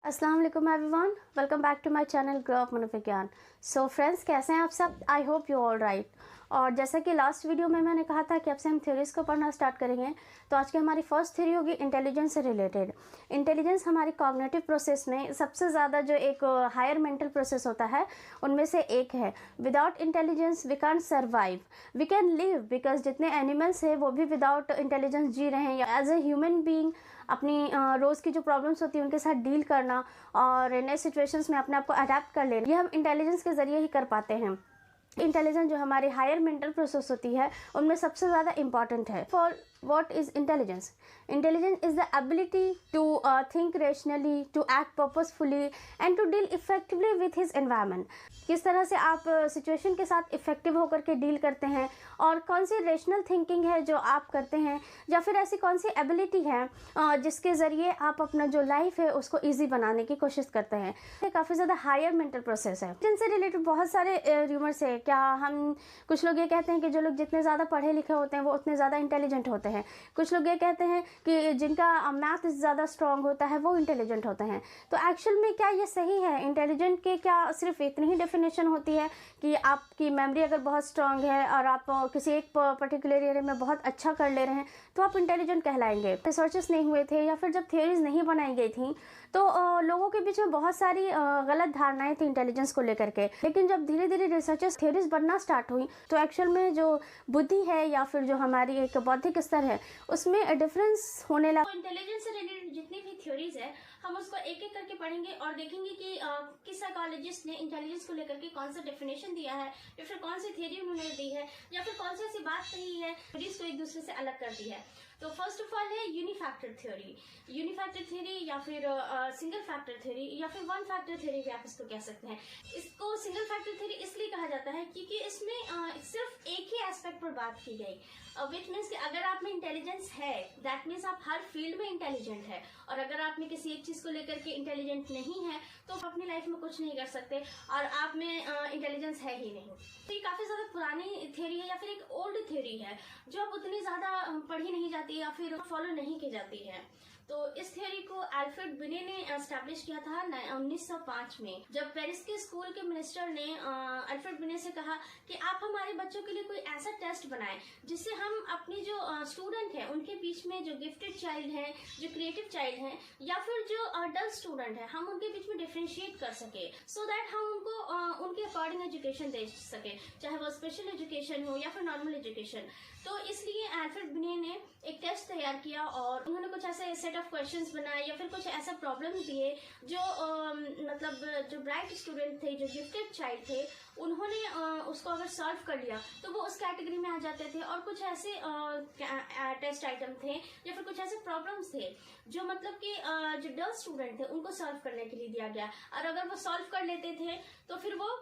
अस्सलाम वालेकुम everyone, welcome back to my channel grow up मनोविज्ञान। सो फ्रेंड्स, कैसे हैं आप सब? I hope you all right. और जैसा कि लास्ट वीडियो में मैंने कहा था कि अब से हम थ्योरीज़ को पढ़ना स्टार्ट करेंगे, तो आज की हमारी फर्स्ट थ्योरी होगी इंटेलिजेंस से रिलेटेड। इंटेलिजेंस हमारी कॉग्निटिव प्रोसेस में सबसे ज़्यादा जो एक हायर मेंटल प्रोसेस होता है उनमें से एक है। Without intelligence we can survive, we can live, because जितने एनिमल्स हैं वो भी विदाउट इंटेलिजेंस जी रहे हैं। या एज ए ह्यूमन बीइंग अपनी रोज़ की जो प्रॉब्लम्स होती है उनके साथ डील करना और नए सिचुएशंस में अपने आप को अडेप्ट कर लेना, ये हम इंटेलिजेंस के ज़रिए ही कर पाते हैं। इंटेलिजेंस जो हमारी हायर मेंटल प्रोसेस होती है उनमें सबसे ज़्यादा इंपॉर्टेंट है। For what is intelligence? Intelligence is the ability to think rationally, to act purposefully and to deal effectively with his environment. किस तरह से आप सिचुएशन के साथ इफेक्टिव होकर के डील करते हैं और कौन सी रेशनल थिंकिंग है जो आप करते हैं, या फिर ऐसी कौन सी एबिलिटी है जिसके ज़रिए आप अपना जो लाइफ है उसको ईजी बनाने की कोशिश करते हैं। ये काफ़ी ज़्यादा हायर मेंटल प्रोसेस है। जिनसे रिलेटेड बहुत सारे र्यूमर्स है। क्या हम कुछ लोग ये कहते हैं कि जो लोग जितने ज़्यादा पढ़े लिखे होते हैं वो उतने ज़्यादा इंटेलिजेंट होते हैं। कुछ लोग ये कहते हैं कि जिनका मैथ ज़्यादा स्ट्रॉन्ग होता है वो इंटेलिजेंट होते हैं। तो एक्चुअल में क्या ये सही है? इंटेलिजेंट के क्या सिर्फ इतनी ही डेफिनेशन होती है कि आपकी मेमोरी अगर बहुत स्ट्रॉन्ग है और आप किसी एक पर्टिकुलर एरिया में बहुत अच्छा कर ले रहे हैं तो आप इंटेलिजेंट कहलाएंगे? रिसर्चेस नहीं हुए थे या फिर जब थ्योरीज नहीं बनाई गई थी तो लोगों के बीच में बहुत सारी गलत धारणाएं थी इंटेलिजेंस को लेकर के। लेकिन जब धीरे धीरे रिसर्चेस थ्योरीज बनना स्टार्ट हुई तो एक्चुअल में जो बुद्धि है या फिर जो हमारी एक बौद्धिक स्तर है उसमें डिफरेंस होने लगा। इंटेलिजेंस से रिलेटेड जितनी भी थ्योरीज है हम उसको एक एक करके पढ़ेंगे और देखेंगे कि किस साइकोलॉजिस्ट ने इंटेलिजेंस को लेकर के कौन सा डेफिनेशन दिया है या फिर कौन सी थ्योरी उन्होंने दी है या फिर कौन सी ऐसी बात कही है थ्योरीज को एक दूसरे से अलग कर दी है। तो फर्स्ट ऑफ ऑल है यूनिफैक्टर थ्योरी। यूनिफैक्टर थ्योरी या फिर सिंगल फैक्टर थ्योरी या फिर वन फैक्टर थ्योरी भी आप इसको कह सकते हैं। इसको सिंगल फैक्टर थ्योरी इसलिए कहा जाता है क्योंकि इसमें सिर्फ एक ही एस्पेक्ट पर बात की गई, विच मीन्स कि अगर आप में इंटेलिजेंस है दैट मीन्स आप हर फील्ड में इंटेलिजेंट है, और अगर आप में किसी एक चीज को लेकर के इंटेलिजेंट नहीं है तो आप अपनी लाइफ में कुछ नहीं कर सकते और आप में इंटेलिजेंस है ही नहीं। तो ये काफी ज्यादा पुरानी थ्योरी है या फिर एक ओल्ड थ्योरी है जो अब उतनी ज्यादा पढ़ी नहीं जाती या फिर फॉलो नहीं की जाती है। तो इस थ्योरी को अल्फ्रेड बिने ने एस्टैब्लिश किया था 1905 में, जब पेरिस के स्कूल के मिनिस्टर ने अल्फ्रेड बिने से कहा कि आप हमारे बच्चों के लिए कोई ऐसा टेस्ट बनाएं जिससे हम अपने जो स्टूडेंट हैं उनके बीच में जो गिफ्टेड चाइल्ड हैं, जो क्रिएटिव चाइल्ड हैं या फिर जो डल स्टूडेंट है, हम उनके बीच में डिफरेंशिएट कर सके सो दैट हम उनको उनके अकॉर्डिंग एजुकेशन दे सके, चाहे वो स्पेशल एजुकेशन हो या फिर नॉर्मल एजुकेशन। तो इसलिए अल्फ्रेड बिने ने एक टेस्ट तैयार किया और उन्होंने कुछ ऐसे सेट ऑफ क्वेश्चंस बनाए या फिर कुछ ऐसा प्रॉब्लम दिए जो मतलब जो ब्राइट स्टूडेंट थे, जो गिफ्टेड चाइल्ड थे, उन्होंने उसको अगर सॉल्व कर लिया तो वो उस कैटेगरी में आ जाते थे। और कुछ ऐसे टेस्ट आइटम थे या फिर कुछ ऐसे प्रॉब्लम्स थे जो मतलब कि जो डल स्टूडेंट थे उनको सॉल्व करने के लिए दिया गया, और अगर वो सॉल्व कर लेते थे तो फिर वो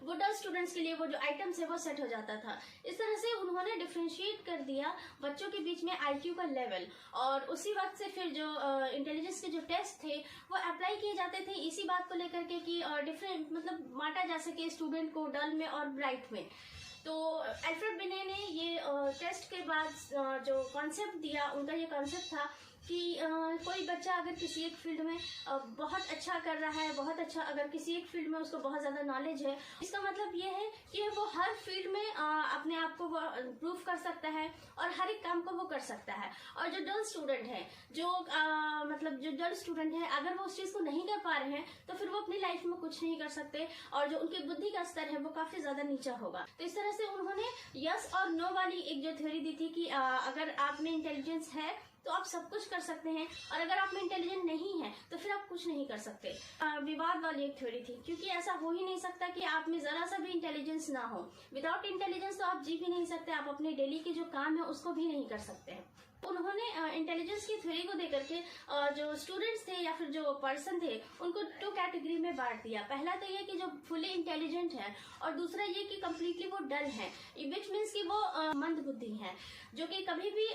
डल स्टूडेंट्स के लिए वो जो आइटम्स है वो सेट हो जाता था। इस तरह से उन्होंने डिफरेंशिएट कर दिया बच्चों के बीच में आईक्यू का लेवल, और उसी वक्त से फिर जो इंटेलिजेंस के जो टेस्ट थे वो अप्लाई किए जाते थे इसी बात को लेकर के कि डिफरेंट मतलब बांटा जा सके स्टूडेंट को डल में और ब्राइट में। तो अल्फ्रेड बिने ने ये टेस्ट के बाद जो कॉन्सेप्ट दिया, उनका ये कॉन्सेप्ट था कि कोई बच्चा अगर किसी एक फील्ड में बहुत अच्छा कर रहा है, बहुत अच्छा अगर किसी एक फील्ड में उसको बहुत ज़्यादा नॉलेज है, इसका मतलब ये है कि वो हर फील्ड में अपने आप को वो इम्प्रूव कर सकता है और हर एक काम को वो कर सकता है। और जो डल स्टूडेंट है, जो मतलब जो डल स्टूडेंट है, अगर वो उस चीज़ को नहीं कर पा रहे हैं तो फिर वो अपनी लाइफ में कुछ नहीं कर सकते और जो उनकी बुद्धि का स्तर है वो काफ़ी ज़्यादा नीचा होगा। तो इस तरह से उन्होंने यस और नो वाली एक जो थ्योरी दी थी कि अगर आप में इंटेलिजेंस है तो आप सब कुछ कर सकते हैं और अगर आप में इंटेलिजेंट नहीं है तो फिर आप कुछ नहीं कर सकते। विवाद वाली एक थ्योरी थी, क्योंकि ऐसा हो ही नहीं सकता कि आप में जरा सा भी इंटेलिजेंस ना हो। विदाउट इंटेलिजेंस तो आप जी भी नहीं सकते, आप अपने डेली के जो काम है उसको भी नहीं कर सकते हैं। उन्होंने इंटेलिजेंस की थ्योरी को देकर के जो स्टूडेंट्स थे या फिर जो पर्सन थे उनको 2 कैटेगरी में बांट दिया। पहला तो ये कि जो फुली इंटेलिजेंट है और दूसरा ये कि कम्प्लीटली वो डल है, विच मीन्स कि वो मंद बुद्धि है, जो कि कभी भी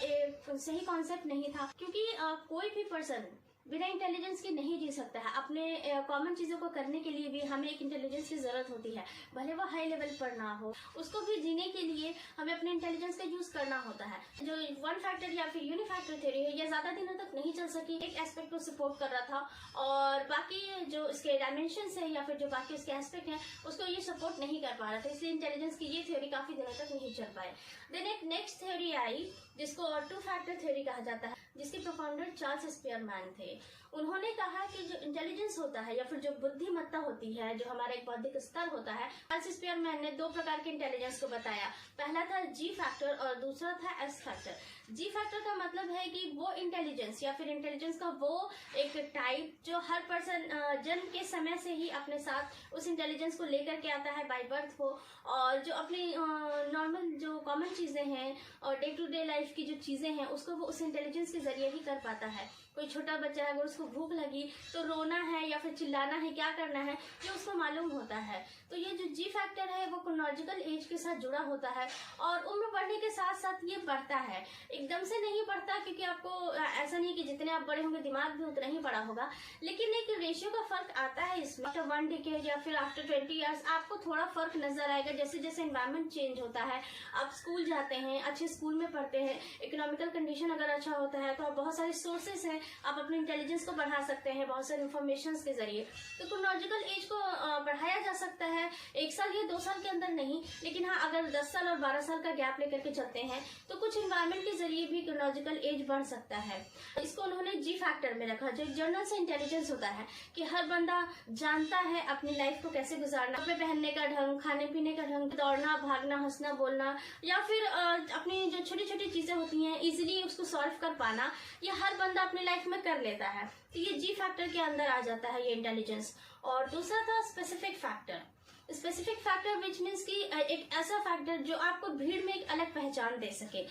एक सही कॉन्सेप्ट नहीं था। क्योंकि कोई भी पर्सन बिना इंटेलिजेंस के नहीं जी सकता है। अपने कॉमन चीज़ों को करने के लिए भी हमें एक इंटेलिजेंस की ज़रूरत होती है, भले वो हाई लेवल पर ना हो। उसको भी जीने के लिए हमें अपने इंटेलिजेंस का यूज़ करना होता है। जो वन फैक्टर या फिर यूनिफैक्टर थ्योरी है, ये ज़्यादा दिनों तक नहीं चल सकी। एक एस्पेक्ट को सपोर्ट कर रहा था और बाकी जो इसके डायमेंशंस है या फिर जो बाकी उसके एस्पेक्ट हैं उसको ये सपोर्ट नहीं कर पा रहा था, इसलिए इंटेलिजेंस की ये थ्योरी काफ़ी दिनों तक नहीं चल पाए। देन एक नेक्स्ट थ्योरी आई जिसको टू फैक्टर थ्योरी कहा जाता है, जिसके प्रोफाउंडर चार्ल्स स्पीयरमैन थे। उन्होंने कहा कि जो इंटेलिजेंस होता है या फिर जो बुद्धिमत्ता होती है, जो हमारा एक बौद्धिक स्तर होता है, चार्ल्स स्पीयरमैन ने दो प्रकार के इंटेलिजेंस को बताया। पहला था जी फैक्टर और दूसरा था एस फैक्टर। जी फैक्टर का मतलब है कि वो इंटेलिजेंस या फिर इंटेलिजेंस का वो एक टाइप जो हर पर्सन जन्म के समय से ही अपने साथ उस इंटेलिजेंस को लेकर के आता है बाय बर्थ हो, और जो अपनी नॉर्मल जो कॉमन चीज़ें हैं और डे टू डे लाइफ की जो चीज़ें हैं उसको वो उस इंटेलिजेंस के जरिए ही कर पाता है। कोई छोटा बच्चा है, अगर उसको भूख लगी तो रोना है या फिर चिल्लाना है, क्या करना है, ये उसको मालूम होता है। तो ये जो जी फैक्टर है वो क्रोनोलॉजिकल एज के साथ जुड़ा होता है और उम्र बढ़ने के साथ साथ ये बढ़ता है। एकदम से नहीं बढ़ता, क्योंकि आपको ऐसा नहीं कि जितने आप बड़े होंगे दिमाग भी उतना ही बड़ा होगा, लेकिन एक रेशियो का फर्क आता है इसमें। आफ्टर 1 डिकेड या फिर आफ्टर 20 ईयर्स आपको थोड़ा फर्क नजर आएगा, जैसे जैसे एनवायरमेंट चेंज होता है। आप स्कूल जाते हैं, अच्छे स्कूल में पढ़ते हैं, इकोनॉमिकल कंडीशन अगर अच्छा होता है तो आप बहुत सारे सोर्सेस हैं, आप अपने इंटेलिजेंस को बढ़ा सकते हैं बहुत सारे इन्फॉर्मेशन के जरिए। तो क्रोनोलॉजिकल एज को बढ़ाया जा सकता है 1 साल या 2 साल के अंदर नहीं, लेकिन हाँ अगर 10 साल और 12 साल का गैप लेकर के चलते हैं तो कुछ इन्वायरमेंट के जरिए भी क्रोनोलॉजिकल एज बढ़ सकता है। इसको उन्होंने जी फैक्टर में रखा, जो जनरल से इंटेलिजेंस होता है कि हर बंदा जानता है अपनी लाइफ को कैसे गुजारना, कपड़े पहनने का ढंग, खाने पीने का ढंग, दौड़ना भागना, हंसना बोलना, या फिर अपनी जो छोटी छोटी चीजें होती हैं इजीली उसको सॉल्व कर पाना, ये हर बंदा अपनी लाइफ में कर लेता है। तो ये जी फैक्टर के अंदर आ जाता है ये इंटेलिजेंस। और दूसरा था specific factor. Specific factor which means कि एक ऐसा फैक्टर जो आपको भीड़ में एक अलग पहचान दे सके,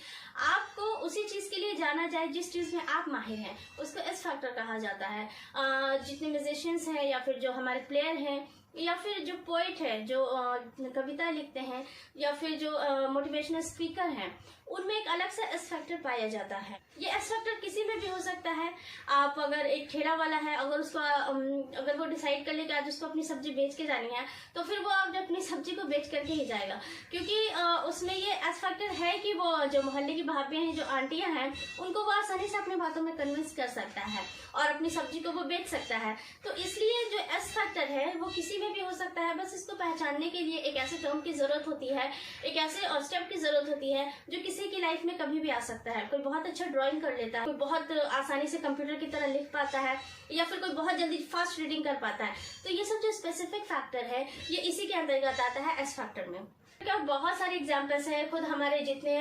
आपको उसी चीज के लिए जाना जाए जिस चीज में आप माहिर हैं, उसको एस फैक्टर कहा जाता है। जितने म्यूजिशियंस हैं या फिर जो हमारे प्लेयर हैं या फिर जो पोइट है, जो कविता लिखते हैं, या फिर जो मोटिवेशनल स्पीकर हैं, उनमें एक अलग सा एस फैक्टर पाया जाता है। ये एस फैक्टर किसी में भी हो सकता है। आप अगर एक ठेला वाला है, अगर उसको अगर वो डिसाइड कर ले कि आज उसको अपनी सब्जी बेच के जानी है, तो फिर वो आप अपनी सब्जी को बेच करके ही जाएगा, क्योंकि उसमें ये एस फैक्टर है कि वो जो मोहल्ले की भाभियां हैं, जो आंटियां हैं, उनको वो आसानी से अपनी बातों में कन्विंस कर सकता है और अपनी सब्जी को वो बेच सकता है। तो इसलिए जो एस फैक्टर है वो किसी में भी हो सकता है। बस इसको पहचानने के लिए एक ऐसे टर्म की जरूरत होती है, एक ऐसे स्टेप की जरूरत होती है जो किसी की लाइफ में कभी भी आ सकता है। कोई बहुत अच्छा ड्राइंग कर लेता है, कोई बहुत आसानी से कंप्यूटर की तरह लिख पाता है, या फिर कोई बहुत जल्दी फास्ट रीडिंग कर पाता है। तो ये सब जो स्पेसिफिक फैक्टर है ये इसी के अंतर्गत आता है एस फैक्टर में। बहुत सारे एग्जाम्पल्स हैं, खुद हमारे जितने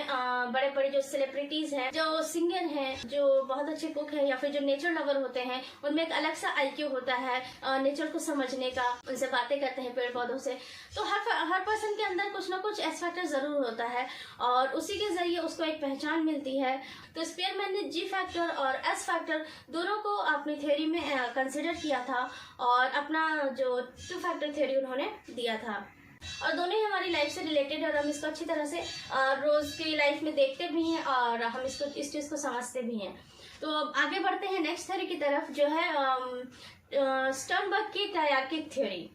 बड़े बड़े जो सेलिब्रिटीज हैं, जो सिंगर हैं, जो बहुत अच्छे कुक हैं, या फिर जो नेचर लवर होते हैं, उनमें एक अलग सा आईक्यू होता है नेचर को समझने का। उनसे बातें करते हैं पेड़ पौधों से। तो हर पर्सन के अंदर कुछ ना कुछ एस फैक्टर जरूर होता है और उसी के जरिए उसको एक पहचान मिलती है। तो स्पीयरमैन ने जी फैक्टर और एस फैक्टर दोनों को अपनी थ्योरी में कंसिडर किया था और अपना जो टू फैक्टर थ्योरी उन्होंने दिया था, और दोनों ही हमारी लाइफ से रिलेटेड है और हम इसको अच्छी तरह से रोज की लाइफ में देखते भी हैं और हम इसको इस चीज को समझते भी हैं। तो अब आगे बढ़ते हैं नेक्स्ट थ्योरी की तरफ, जो है स्टर्नबर्ग की ट्रायर्किक थ्योरी।